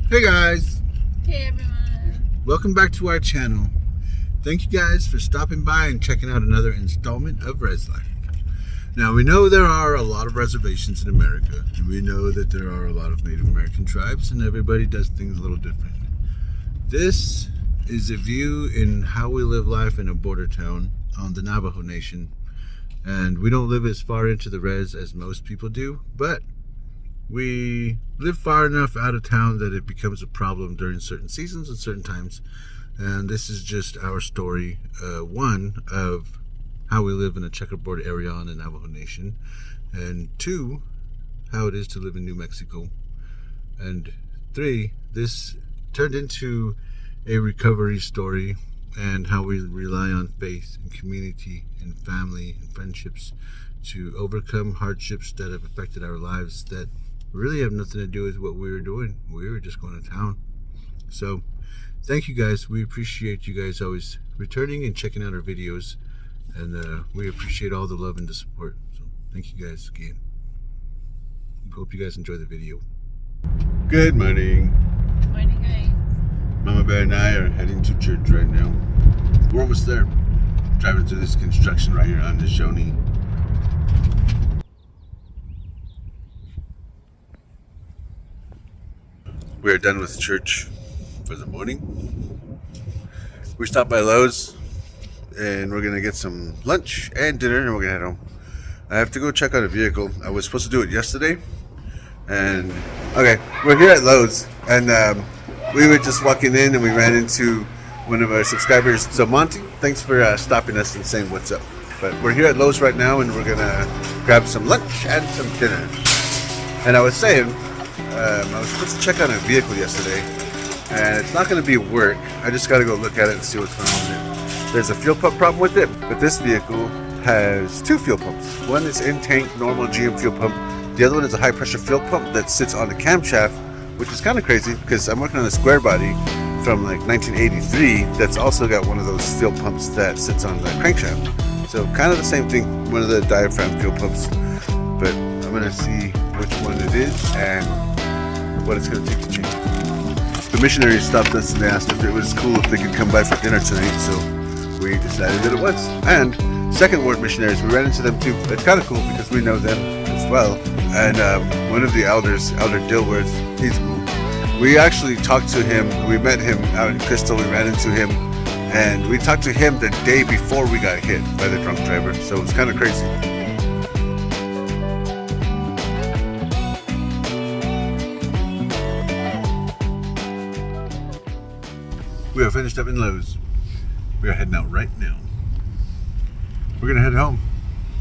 Hey guys, Hey everyone. welcome back to our channel. Thank you guys for stopping by and checking out another installment of Res Life. Now we know there are a lot of reservations in America, and we know that there are a lot of Native American tribes, and everybody does things a little different. This is a view in how we live life in a border town on the Navajo Nation, and we don't live as far into the res as most people do, but we live far enough out of town that it becomes a problem during certain seasons and certain times. And this is just our story, one, of how we live in a checkerboard area on the Navajo Nation, and two, how it is to live in New Mexico, and three, this turned into a recovery story and how we rely on faith and community and family and friendships to overcome hardships that have affected our lives that really have nothing to do with what we were doing. We were just going to town. So thank you guys. We appreciate you guys always returning and checking out our videos, and we appreciate all the love and the support. So thank you guys again. Hope you guys enjoy the video. Good morning. Morning guys. Mama Bear and I are heading to church right now. We're almost there. Driving through this construction right here on the Shawnee. We are done with church for the morning. We stopped by Lowe's and we're gonna get some lunch and dinner, and we're gonna head home. I have to go check out a vehicle. I was supposed to do it yesterday, and okay, we're here at Lowe's, and we were just walking in and we ran into one of our subscribers. So Monty, thanks for stopping us and saying what's up. But we're here at Lowe's right now, and we're gonna grab some lunch and some dinner. And I was saying, I was supposed to check out a vehicle yesterday, and it's not going to be work. I just got to go look at it and see what's going on with it. There's a fuel pump problem with it, but this vehicle has two fuel pumps. One is in-tank, normal GM fuel pump. The other one is a high-pressure fuel pump that sits on the camshaft, which is kind of crazy because I'm working on a square body from like 1983 that's also got one of those fuel pumps that sits on the crankshaft. So kind of the same thing, one of the diaphragm fuel pumps. But I'm going to see which one it is and what it's going to take to change. The missionaries stopped us and they asked if it was cool if they could come by for dinner tonight, so we decided that it was. And Second Ward missionaries, we ran into them too. It's kind of cool because we know them as well. And one of the elders, Elder Dilworth, he's cool. We actually talked to him. We met him out in Crystal. We ran into him, and we talked to him the day before we got hit by the drunk driver. So it was kind of crazy. We are finished up in Lowe's. We are heading out right now. We're gonna head home,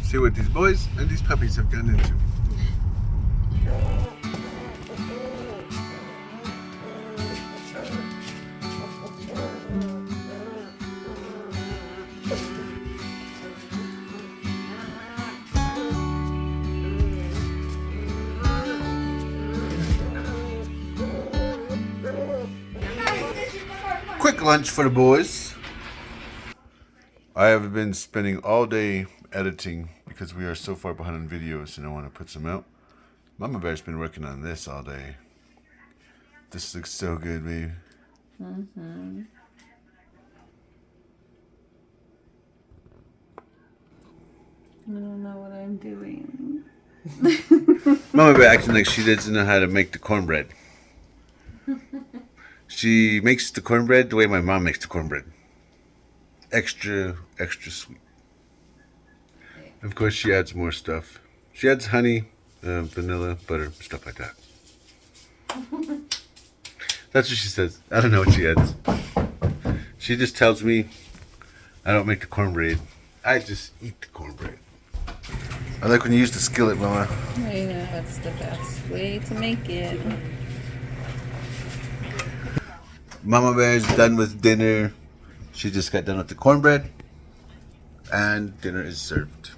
see what these boys and these puppies have gotten into. Quick lunch for the boys. I have been spending all day editing because we are so far behind on videos and I want to put some out. Mama Bear's been working on this all day. This looks so good, babe. Mm-hmm. I don't know what I'm doing. Mama Bear acting like she doesn't know how to make the cornbread. She makes the cornbread the way my mom makes the cornbread. Extra sweet. Of course, she adds more stuff. She adds honey, vanilla, butter, stuff like that. That's what she says. I don't know what she adds. She just tells me I don't make the cornbread. I just eat the cornbread. I like when you use the skillet, Mama. I know, that's the best way to make it. Mama Bear's done with dinner. She just got done with the cornbread. And dinner is served.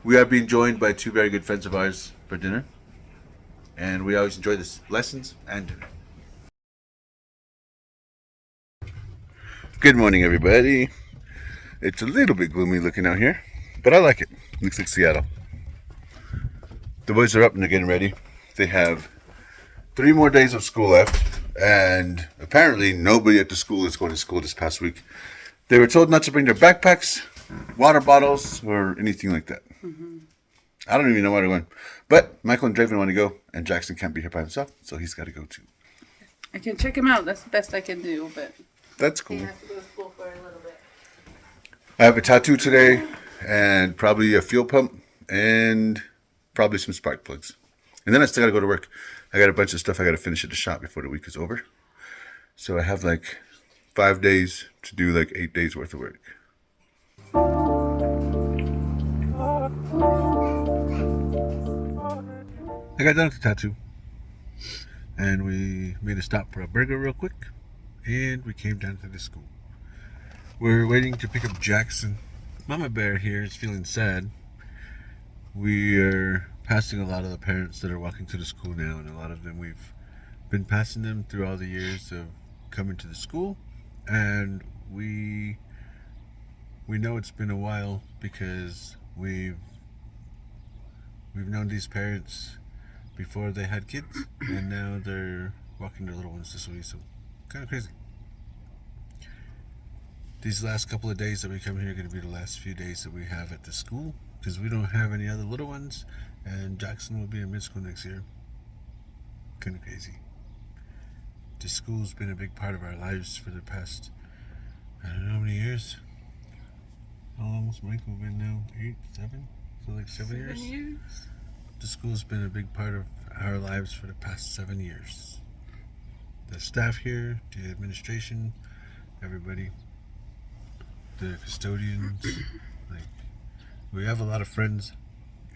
We are being joined by two very good friends of ours for dinner. And we always enjoy this lessons and dinner. Good morning, everybody. It's a little bit gloomy looking out here, but I like it. Looks like Seattle. The boys are up and they're getting ready. They have 3 more days of school left, and apparently nobody at the school is going to school this past week. They were told not to bring their backpacks, water bottles, or anything like that. Mm-hmm. I don't even know where they're going. But Michael and Draven want to go, and Jackson can't be here by himself, so he's got to go too. I can check him out. That's the best I can do, but that's cool. He has to go to school for a little bit. I have a tattoo today, and probably a fuel pump, and probably some spark plugs. And then I still got to go to work. I got a bunch of stuff I got to finish at the shop before the week is over. So I have like 5 days to do like 8 days worth of work. I got done with the tattoo. And we made a stop for a burger real quick. And we came down to the school. We're waiting to pick up Jackson. Mama Bear here is feeling sad. We are passing a lot of the parents that are walking to the school now, and a lot of them we've been passing them through all the years of coming to the school, and we know it's been a while because we've known these parents before they had kids, and now they're walking their little ones this way, so kind of crazy. These last couple of days that we come here are going to be the last few days that we have at the school, because we don't have any other little ones, and Jackson will be in mid-school next year. Kind of crazy. The school's been a big part of our lives for the past, I don't know how many years. How long has Michael been now? 8, 7? So like 7 years? 7 years. The school's been a big part of our lives for the past 7 years. The staff here, the administration, everybody, the custodians, like, we have a lot of friends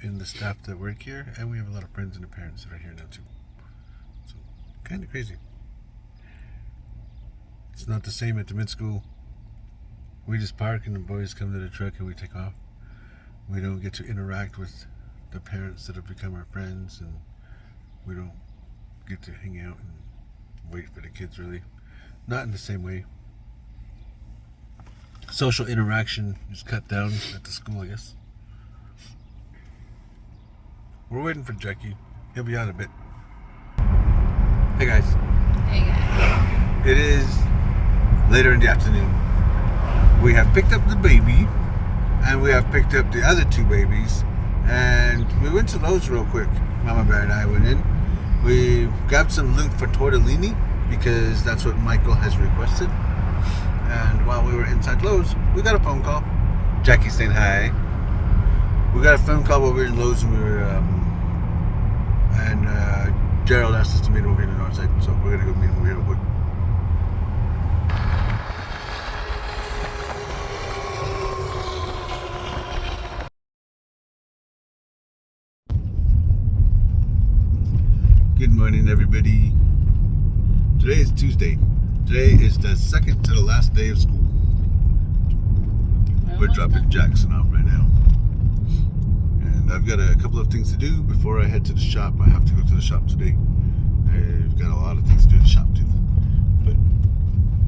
in the staff that work here, and we have a lot of friends and the parents that are here now too. So, kind of crazy. It's not the same at the mid-school. We just park and the boys come to the truck and we take off. We don't get to interact with the parents that have become our friends, and we don't get to hang out and wait for the kids, really. Not in the same way. Social interaction is cut down at the school, I guess. We're waiting for Jackie. He'll be on a bit. Hey guys. Hey guys. It is later in the afternoon. We have picked up the baby, and we have picked up the other 2 babies, and we went to Lowe's real quick. Mama Bear and I went in. We grabbed some loot for tortellini because that's what Michael has requested. And while we were inside Lowe's, we got a phone call. Jackie's saying hi. We got a phone call while we were in Lowe's, and Gerald asked us to meet him over here on the north side, so we're gonna go meet him over here real quick. Good morning, everybody. Today is Tuesday. Today is the second to the last day of school. We're dropping Jackson off right now. And I've got a couple of things to do before I head to the shop. I have to go to the shop today. I've got a lot of things to do at the shop too. But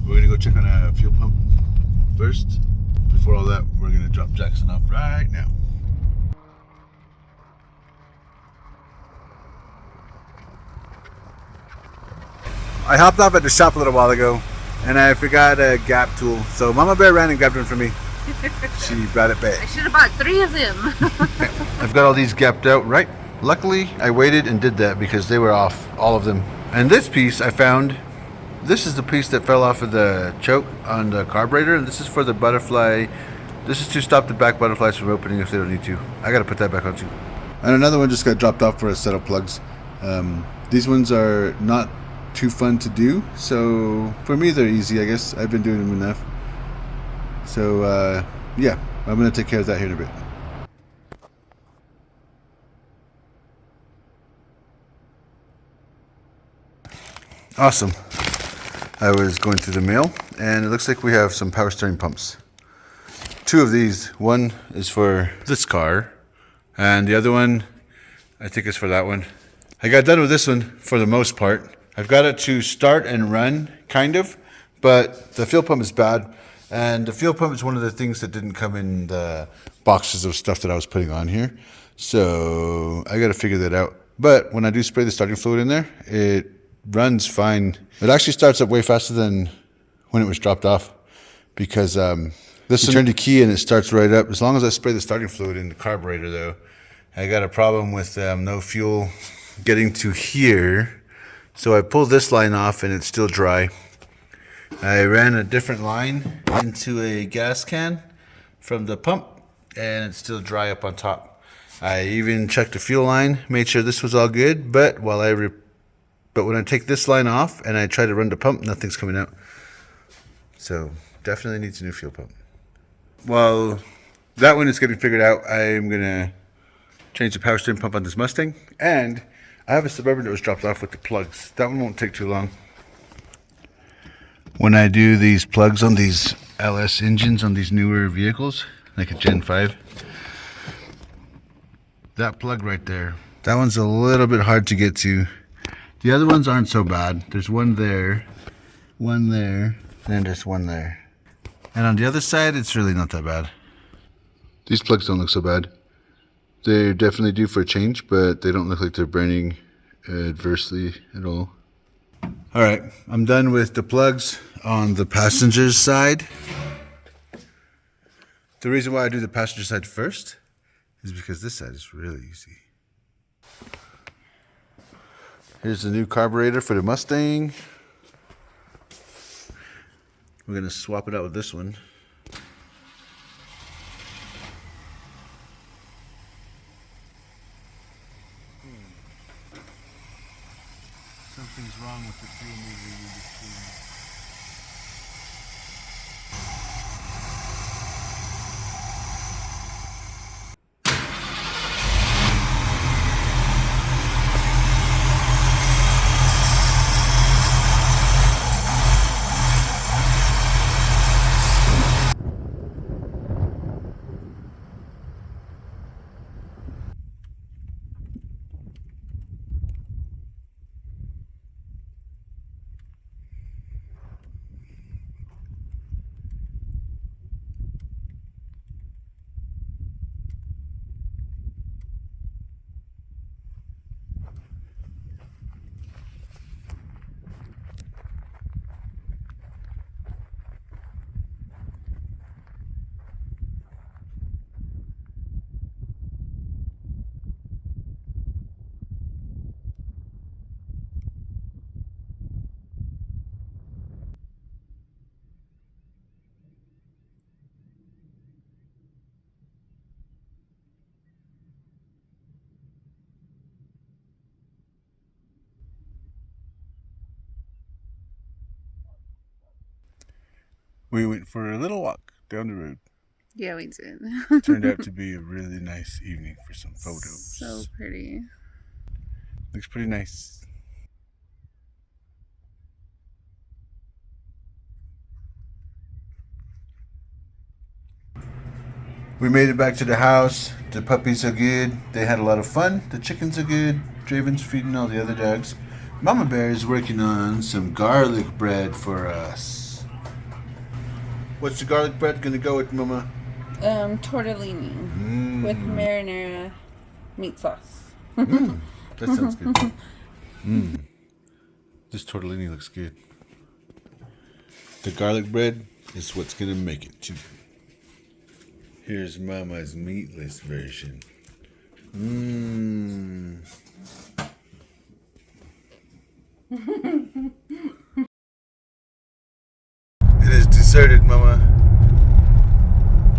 we're going to go check on a fuel pump first. Before all that, we're going to drop Jackson off right now. I hopped off at the shop a little while ago, and I forgot a gap tool. So Mama Bear ran and grabbed one for me. She brought it back. I should have bought 3 of them. I've got all these gapped out right. Luckily, I waited and did that because they were off, all of them. And this piece I found, this is the piece that fell off of the choke on the carburetor, and this is for the butterfly. This is to stop the back butterflies from opening if they don't need to. I gotta put that back on too. And another one just got dropped off for a set of plugs. These ones are not too fun to do, so for me they're easy, I guess. I've been doing them enough. So yeah, I'm gonna take care of that here in a bit. Awesome. I was going through the mail, and it looks like we have some power steering pumps. 2 of these. One is for this car, and the other one I think is for that one. I got done with this one for the most part. I've got it to start and run, kind of, but the fuel pump is bad. And the fuel pump is one of the things that didn't come in the boxes of stuff that I was putting on here. So I got to figure that out. But when I do spray the starting fluid in there, it runs fine. It actually starts up way faster than when it was dropped off because this one turned the key and it starts right up. As long as I spray the starting fluid in the carburetor, though, I got a problem with no fuel getting to here. So I pulled this line off and it's still dry. I ran a different line into a gas can from the pump and it's still dry up on top. I even checked the fuel line, made sure this was all good, but when I take this line off and I try to run the pump, nothing's coming out. So definitely needs a new fuel pump. While that one is getting figured out, I'm gonna change the power steering pump on this Mustang, and I have a Suburban that was dropped off with the plugs. That one won't take too long. When I do these plugs on these LS engines on these newer vehicles, like a Gen 5, that plug right there, that one's a little bit hard to get to. The other ones aren't so bad. There's one there, and there's one there. And on the other side, it's really not that bad. These plugs don't look so bad. They're definitely due for a change, but they don't look like they're burning adversely at all. All right, I'm done with the plugs on the passenger's side. The reason why I do the passenger side first is because this side is really easy. Here's the new carburetor for the Mustang. We're gonna swap it out with this one. Something's wrong with the fuel meter in between. We went for a little walk down the road. Yeah, we did. Turned out to be a really nice evening for some photos. So pretty. Looks pretty nice. We made it back to the house. The puppies are good. They had a lot of fun. The chickens are good. Draven's feeding all the other dogs. Mama Bear is working on some garlic bread for us. What's the garlic bread gonna go with, Mama? Tortellini with marinara meat sauce. That sounds good. This tortellini looks good. The garlic bread is what's gonna make it too. Here's Mama's meatless version. It is deserted, Mama.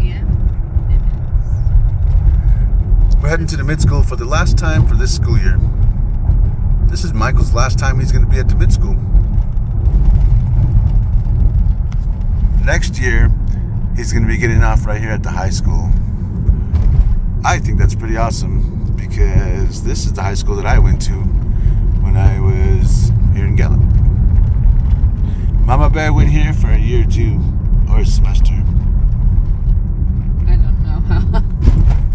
Yeah, We're heading to the mid-school for the last time for this school year. This is Michael's last time he's going to be at the mid-school. Next year, he's going to be getting off right here at the high school. I think that's pretty awesome because this is the high school that I went to when I was here in Gallup. Mama Bear went here for a year or two, or a semester. I don't know how.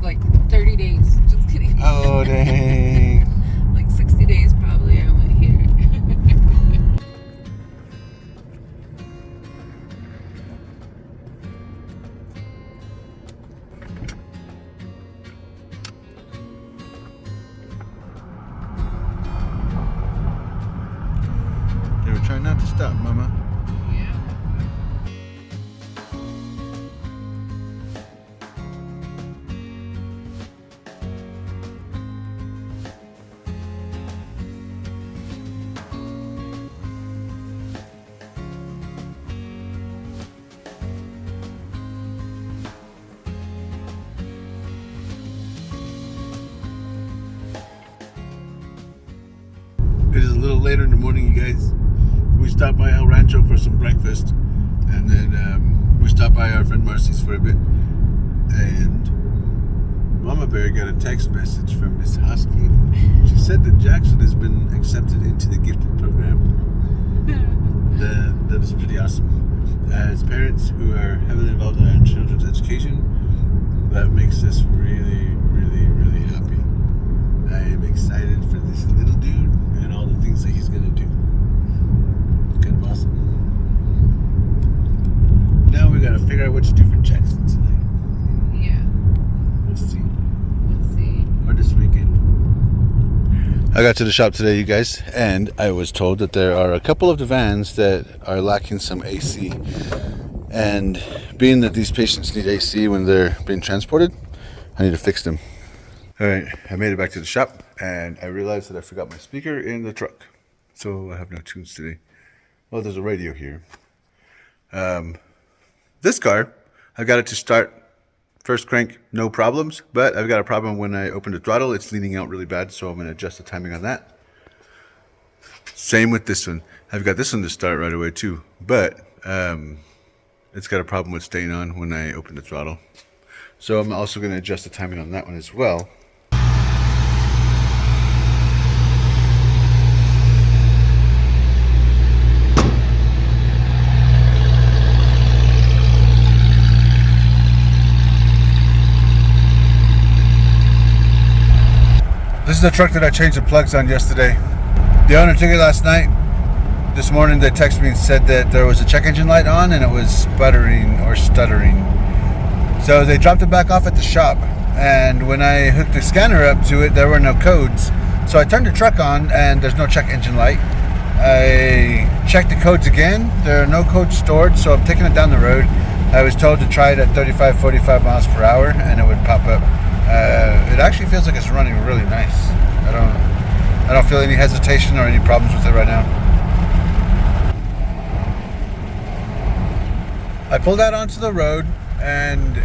Like 30 days. Just kidding. Oh, dang. Like 60 days probably I went here. about to stop, Mama. Yeah. It is a little later in the morning, you guys. We stopped by El Rancho for some breakfast, and then we stopped by our friend Marcy's for a bit. And Mama Bear got a text message from Miss Husky. She said that Jackson has been accepted into the gifted program. That is pretty awesome. As parents who are heavily involved in our children's education, that makes us really, really, really happy. I am excited for this little dude and all the things that he's going to do. Kind of awesome. Now we got to figure out what to do for Jackson tonight. Yeah. We'll see. Let's see. Or this weekend. I got to the shop today, you guys, and I was told that there are a couple of the vans that are lacking some AC. And being that these patients need AC when they're being transported, I need to fix them. Alright, I made it back to the shop, and I realized that I forgot my speaker in the truck. So I have no tunes today. Well, there's a radio here. This car, I got it to start first crank, no problems, but I've got a problem when I open the throttle. It's leaning out really bad, so I'm going to adjust the timing on that. Same with this one. I've got this one to start right away too, but it's got a problem with staying on when I open the throttle. So I'm also going to adjust the timing on that one as well. This is the truck that I changed the plugs on yesterday. The owner took it last night. This morning they texted me and said that there was a check engine light on and it was sputtering or stuttering. So they dropped it back off at the shop. And when I hooked the scanner up to it, there were no codes. So I turned the truck on and there's no check engine light. I checked the codes again. There are no codes stored, so I'm taking it down the road. I was told to try it at 35, 45 miles per hour and it would pop up. It actually feels like it's running really nice. I don't feel any hesitation or any problems with it right now. I pulled out onto the road and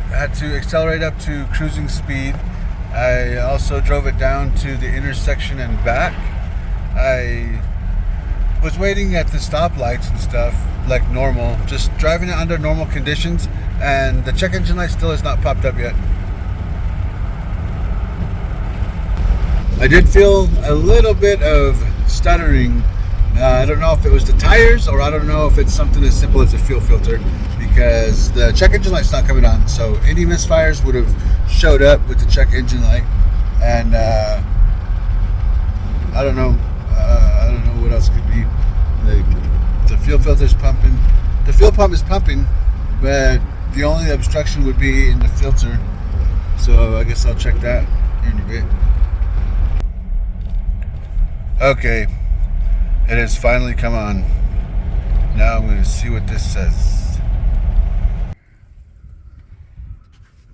had to accelerate up to cruising speed. I also drove it down to the intersection and back. I was waiting at the stoplights and stuff like normal, just driving it under normal conditions, and the check engine light still has not popped up yet. I did feel a little bit of stuttering. I don't know if it was the tires or I don't know if it's something as simple as a fuel filter, because the check engine light's not coming on. So any misfires would have showed up with the check engine light. And I don't know what else could be. The fuel filter's pumping. The fuel pump is pumping, but the only obstruction would be in the filter. So I guess I'll check that here in a bit. Okay, it has finally come on. Now I'm going to see what this says.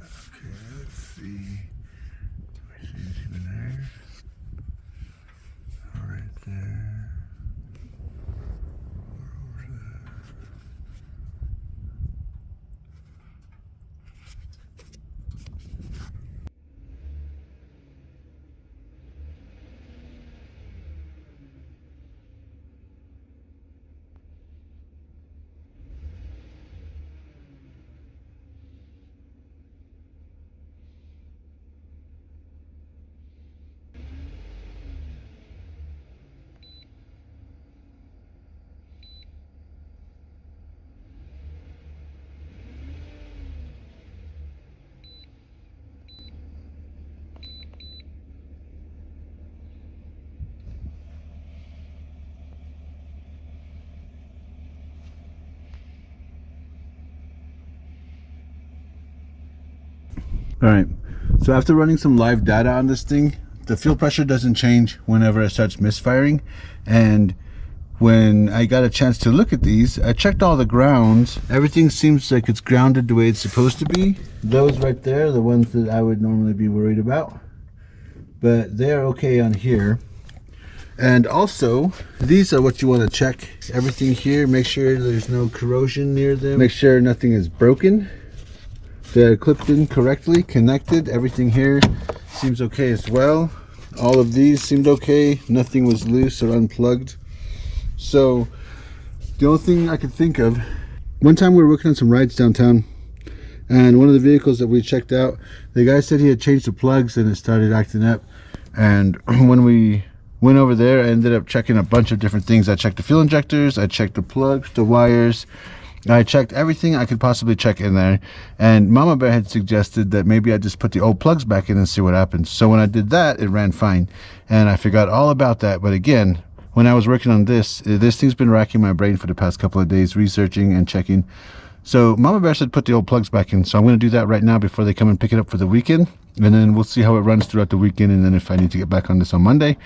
Okay, let's see. Do I see anything there? All right there. Over there. Alright, so after running some live data on this thing, the fuel pressure doesn't change whenever it starts misfiring, and when I got a chance to look at these, I checked all the grounds. Everything seems like it's grounded the way it's supposed to be. Those right there, the ones that I would normally be worried about. But they're okay on here. And also, these are what you want to check. Everything here, make sure there's no corrosion near them. Make sure nothing is broken. They're clipped in correctly, connected. Everything here seems okay as well. All of these seemed okay. Nothing was loose or unplugged. So the only thing I could think of, one time we were working on some rides downtown, and one of the vehicles that we checked out, the guy said he had changed the plugs and it started acting up. And when we went over there, I ended up checking a bunch of different things. I checked the fuel injectors, I checked the plugs, the wires, I checked everything I could possibly check in there. And Mama Bear had suggested that maybe I just put the old plugs back in and see what happens. So when I did that, it ran fine, and I forgot all about that. But again, when I was working on this thing's been racking my brain for the past couple of days, researching and checking. So Mama Bear said put the old plugs back in, so I'm going to do that right now before they come and pick it up for the weekend, and then we'll see how it runs throughout the weekend. And then if I need to get back on this on Monday,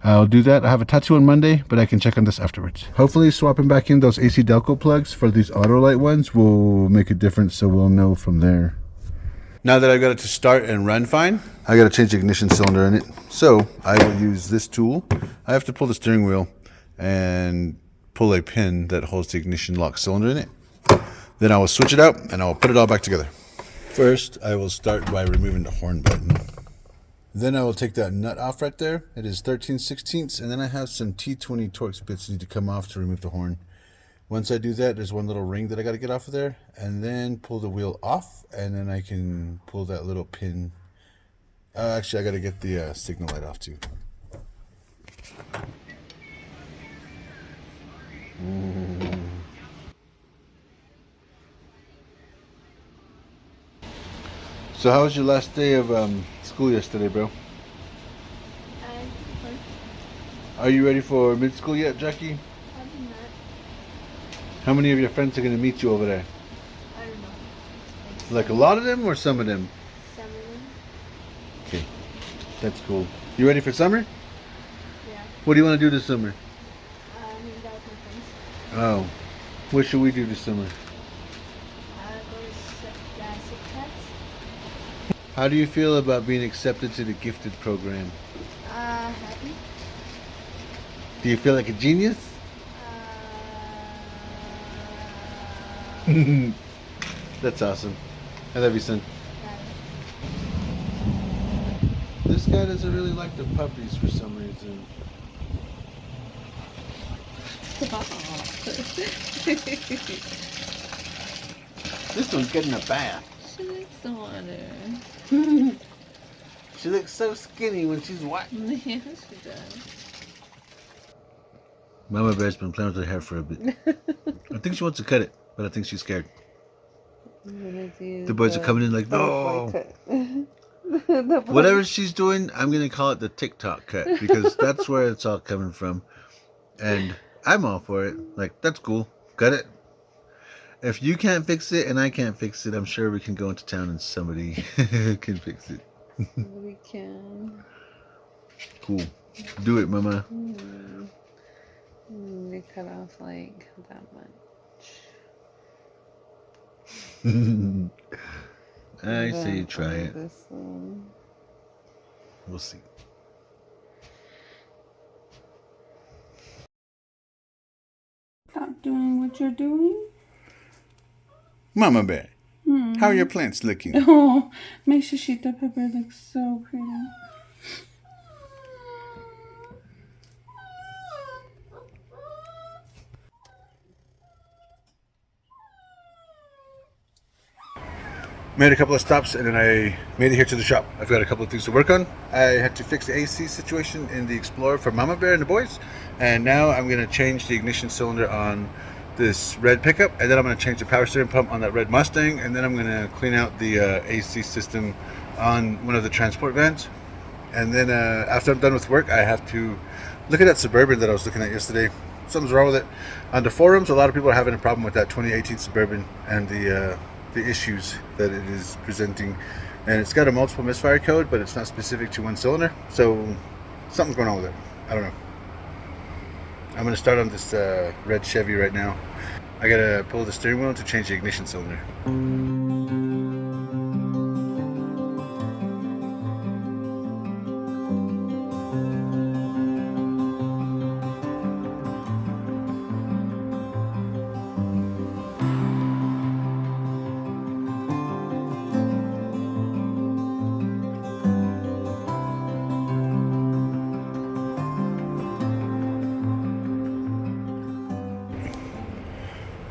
I'll do that. I have a tattoo on Monday, but I can check on this afterwards. Hopefully swapping back in those AC Delco plugs for these Autolite ones will make a difference, so we'll know from there. Now that I've got it to start and run fine, I got to change the ignition cylinder in it. So I will use this tool. I have to pull the steering wheel and pull a pin that holds the ignition lock cylinder in it. Then I will switch it out and I will put it all back together. First, I will start by removing the horn button. Then I will take that nut off right there. It is 13/16, and then I have some T20 Torx bits that need to come off to remove the horn. Once I do that, there's one little ring that I got to get off of there, and then pull the wheel off, and then I can pull that little pin. Actually, I got to get the signal light off too. Ooh. So how was your last day of school yesterday, bro? Are you ready for mid-school yet, Jackie? Probably not. How many of your friends are going to meet you over there? I don't know. Like a lot of them or some of them? Some of them. Okay, that's cool. You ready for summer? Yeah. What do you want to do this summer? Hang out with my friends. Oh, what should we do this summer? Go to Six Flags. How do you feel about being accepted to the gifted program? Happy. Do you feel like a genius? That's awesome. I love you, son. This guy doesn't really like the puppies for some reason. This one's getting a bath. She likes the water. She looks so skinny when she's wet. Yeah, she does. Mama Bear's been playing with her hair for a bit. I think she wants to cut it, but I think she's scared. The boys are coming in like, no. Whatever she's doing, I'm going to call it the TikTok cut, because that's where it's all coming from. And I'm all for it. Like, that's cool. Cut it. If you can't fix it and I can't fix it, I'm sure we can go into town and somebody can fix it. We can. Cool. Do it, Mama. They cut off like that much. I say try it. This one. We'll see. Stop doing what you're doing. Mama Bear, how are your plants looking? Oh, my shishita pepper looks so pretty. Made a couple of stops and then I made it here to the shop. I've got a couple of things to work on. I had to fix the AC situation in the Explorer for Mama Bear and the boys. And now I'm going to change the ignition cylinder on this red pickup. And then I'm going to change the power steering pump on that red Mustang. And then I'm going to clean out the AC system on one of the transport vans. And then after I'm done with work, I have to look at that Suburban that I was looking at yesterday. Something's wrong with it. On the forums, a lot of people are having a problem with that 2018 Suburban and the issues that it is presenting, and it's got a multiple misfire code, but it's not specific to one cylinder, so something's going on with it. I don't know. I'm gonna start on this red Chevy right now. I gotta pull the steering wheel to change the ignition cylinder.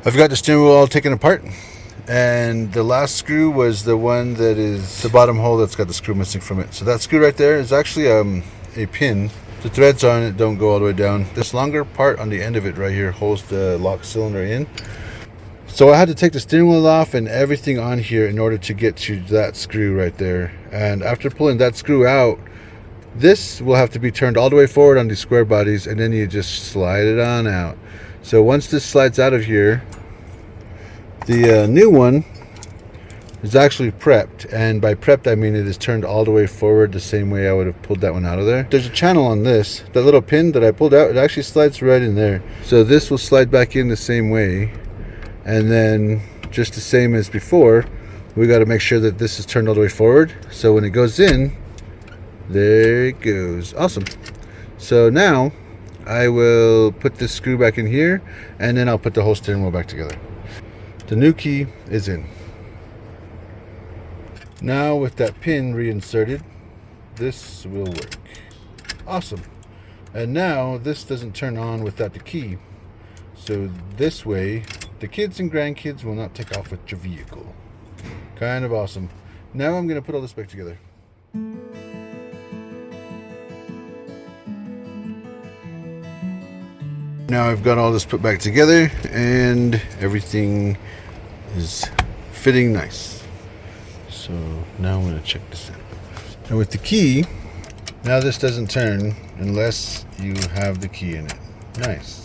I've got the steering wheel all taken apart, and the last screw was the one that is the bottom hole that's got the screw missing from it. So that screw right there is actually a pin. The threads on it don't go all the way down. This longer part on the end of it right here holds the lock cylinder in. So I had to take the steering wheel off and everything on here in order to get to that screw right there. And after pulling that screw out, this will have to be turned all the way forward on these square bodies, and then you just slide it on out. So once this slides out of here, the new one is actually prepped, and by prepped I mean it is turned all the way forward the same way I would have pulled that one out of there. There's a channel on this. That little pin that I pulled out, it actually slides right in there. So this will slide back in the same way, and then just the same as before, we got to make sure that this is turned all the way forward. So when it goes in, there it goes. Awesome. So now I will put this screw back in here, and then I'll put the whole steering wheel back together. The new key is in. Now with that pin reinserted, this will work. Awesome. And now this doesn't turn on without the key. So this way, the kids and grandkids will not take off with your vehicle. Kind of awesome. Now I'm going to put all this back together. Now I've got all this put back together and everything is fitting nice. So now I'm going to check this out. And with the key, now this doesn't turn unless you have the key in it. Nice.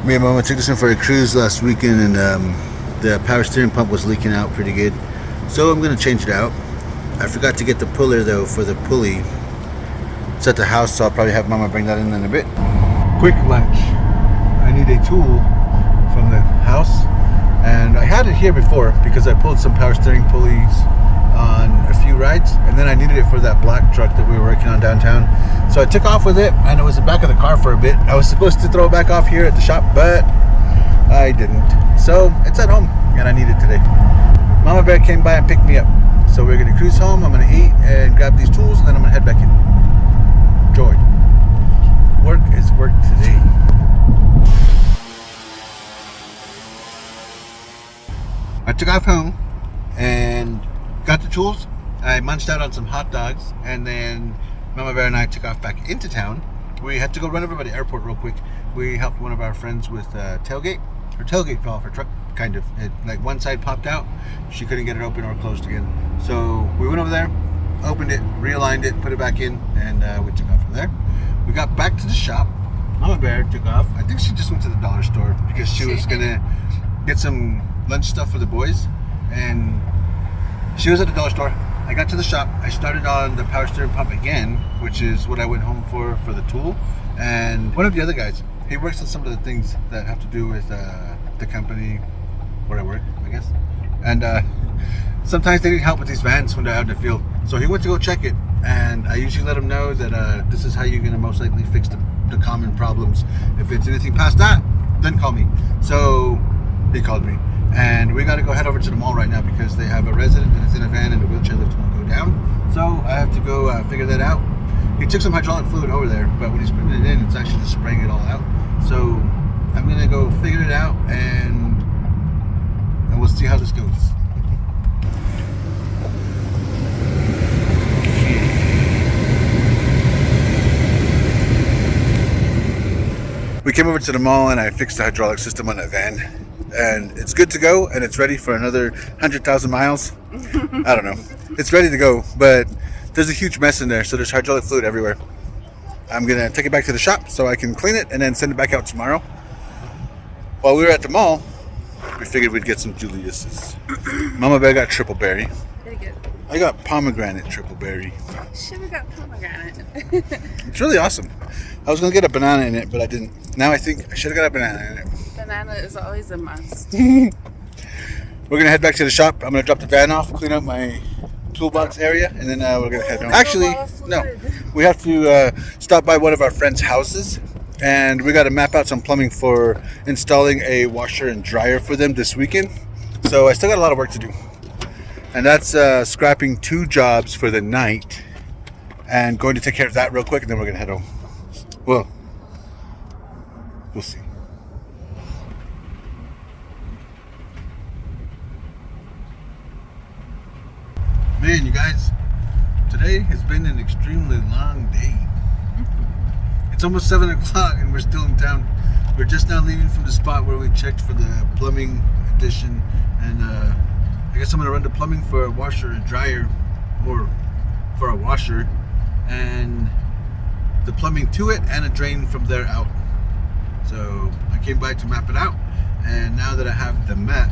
Me and Mama took this in for a cruise last weekend, and the power steering pump was leaking out pretty good. So I'm going to change it out. I forgot to get the puller though for the pulley. It's at the house, so I'll probably have Mama bring that in a bit. Quick lunch. I need a tool from the house, and I had it here before because I pulled some power steering pulleys on a few rides, and then I needed it for that black truck that we were working on downtown. So I took off with it, and it was in the back of the car for a bit. I was supposed to throw it back off here at the shop, but I didn't. So it's at home, and I need it today. Mama Bear came by and picked me up. So we're gonna cruise home. I'm gonna eat and grab these tools, and then I'm gonna head back in. Enjoy. Work is work today. I took off home and got the tools. I munched out on some hot dogs, and then Mama Bear and I took off back into town. We had to go run over by the airport real quick. We helped one of our friends with tailgate. Her tailgate fell off her truck, kind of. Like one side popped out. She couldn't get it open or closed again. So we went over there, opened it, realigned it, put it back in, and we took off from there. We got back to the shop. Mama Bear took off. I think she just went to the dollar store because she was gonna get some lunch stuff for the boys, and she was at the dollar store. I got to the shop. I started on the power steering pump again, which is what I went home for the tool. And one of the other guys, he works on some of the things that have to do with the company where I work, I guess. And sometimes they need help with these vans when they're out in the field. So he went to go check it, and I usually let him know that this is how you're going to most likely fix the common problems. If it's anything past that, then call me. So he called me. And we got to go head over to the mall right now because they have a resident that is in a van and the wheelchair lift won't go down. So I have to go figure that out. He took some hydraulic fluid over there, but when he's putting it in, it's actually just spraying it all out. So I'm going to go figure it out, and we'll see how this goes. We came over to the mall and I fixed the hydraulic system on that van, and it's good to go, and it's ready for another 100,000 miles. I don't know. It's ready to go, but There's a huge mess in there, so there's hydraulic fluid everywhere. I'm gonna take it back to the shop so I can clean it and then send it back out tomorrow. While we were at the mall, we figured we'd get some Julius's. Mama Bear got triple berry. Pretty good. I got pomegranate triple berry. Should have got pomegranate. It's really awesome. I was gonna get a banana in it, but I didn't. Now I think I should have got a banana in it. Banana is always a must. We're gonna head back to the shop. I'm gonna drop the van off, clean up my toolbox area, and then we're gonna head home. Actually, no, we have to stop by one of our friends' houses, and we got to map out some plumbing for installing a washer and dryer for them this weekend. So I still got a lot of work to do, and that's scrapping 2 jobs for the night, and going to take care of that real quick, and then we're gonna head home. Well, we'll see. Man, you guys, today has been an extremely long day. It's almost 7 o'clock and we're still in town. We're just now leaving from the spot where we checked for the plumbing addition, and I guess I'm gonna run the plumbing for a washer and dryer, or for a washer, and the plumbing to it, and a drain from there out. So I came by to map it out, and now that I have the map,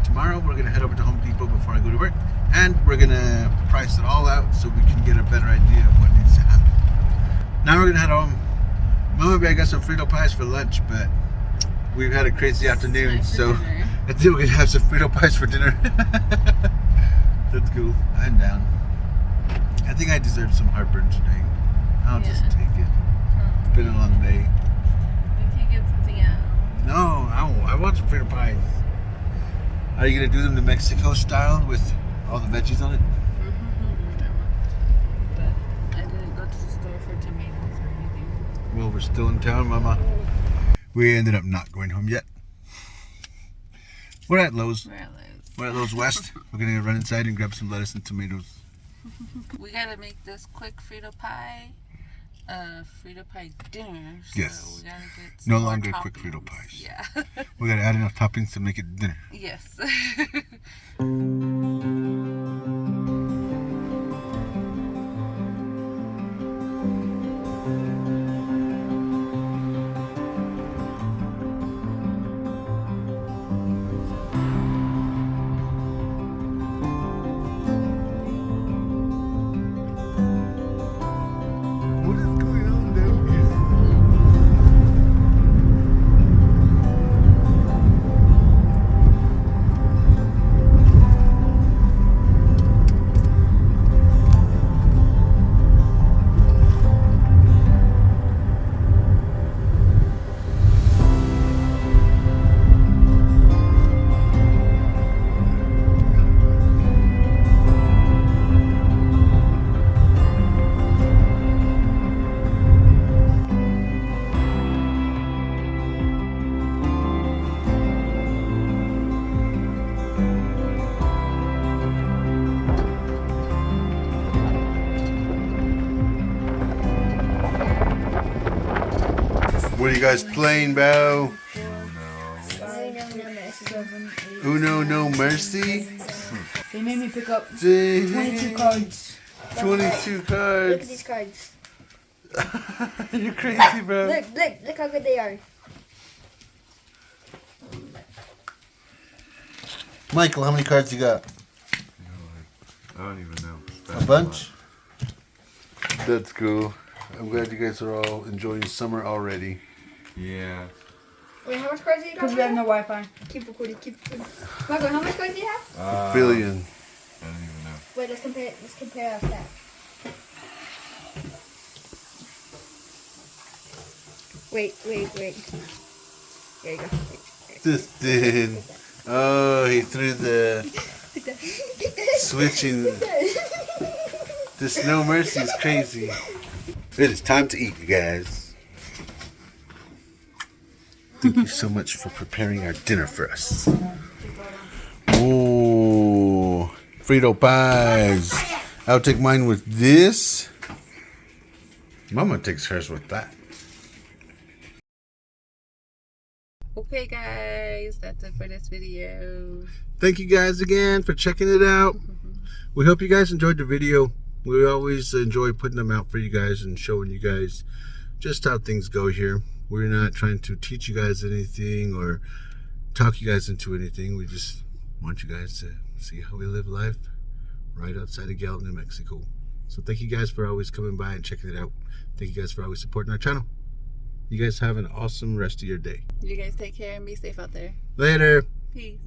tomorrow we're gonna head over to Home Depot before I go to work, and we're gonna price it all out so we can get a better idea of what needs to happen. Now we're gonna head home. Mama Bear got some Frito pies for lunch, but we've had a crazy afternoon, so I think we're gonna have some Frito pies for dinner. That's cool. I'm down. I think I deserve some heartburn today. I'll just take it. It's been a long day. We can get something else. No, I want some Frito pies. Are you gonna do them the Mexico style with all the veggies on it? But I didn't go to the store for tomatoes or anything. Well, we're still in town, Mama. We ended up not going home yet. We're at Lowe's. We're at Lowe's West. We're gonna run inside and grab some lettuce and tomatoes. We gotta make this quick Frito pie dinner. So Yes. we gotta get No some more longer quick toppings. Frito pies. Yeah. We gotta add enough toppings to make it dinner. Yes. What is going on down here? What are you guys playing, Bo? Uno No Mercy? They made me pick up Dang. 22 cards. 22 Look cards. at these cards. You're crazy, bro. Look how good they are. Michael, how many cards you got? I don't even know. A bunch? That's cool. I'm glad you guys are all enjoying summer already. Yeah. Wait, how much cards do you got? Because we have no Wi-Fi. Keep recording, keep recording. Michael, how much cards do you have? A billion. I don't even know. Wait, let's compare our stats. Wait. There you go. This did. Oh, he threw the switching. This No Mercy is crazy. It is time to eat, you guys. Thank you so much for preparing our dinner for us. Oh, Frito pies. I'll take mine with this. Mama takes hers with that. Okay, guys, that's it for this video. Thank you guys again for checking it out. We hope you guys enjoyed the video. We always enjoy putting them out for you guys and showing you guys just how things go here. We're not trying to teach you guys anything or talk you guys into anything. We just want you guys to see how we live life right outside of Gallup, New Mexico. So thank you guys for always coming by and checking it out. Thank you guys for always supporting our channel. You guys have an awesome rest of your day. You guys take care and be safe out there. Later. Peace.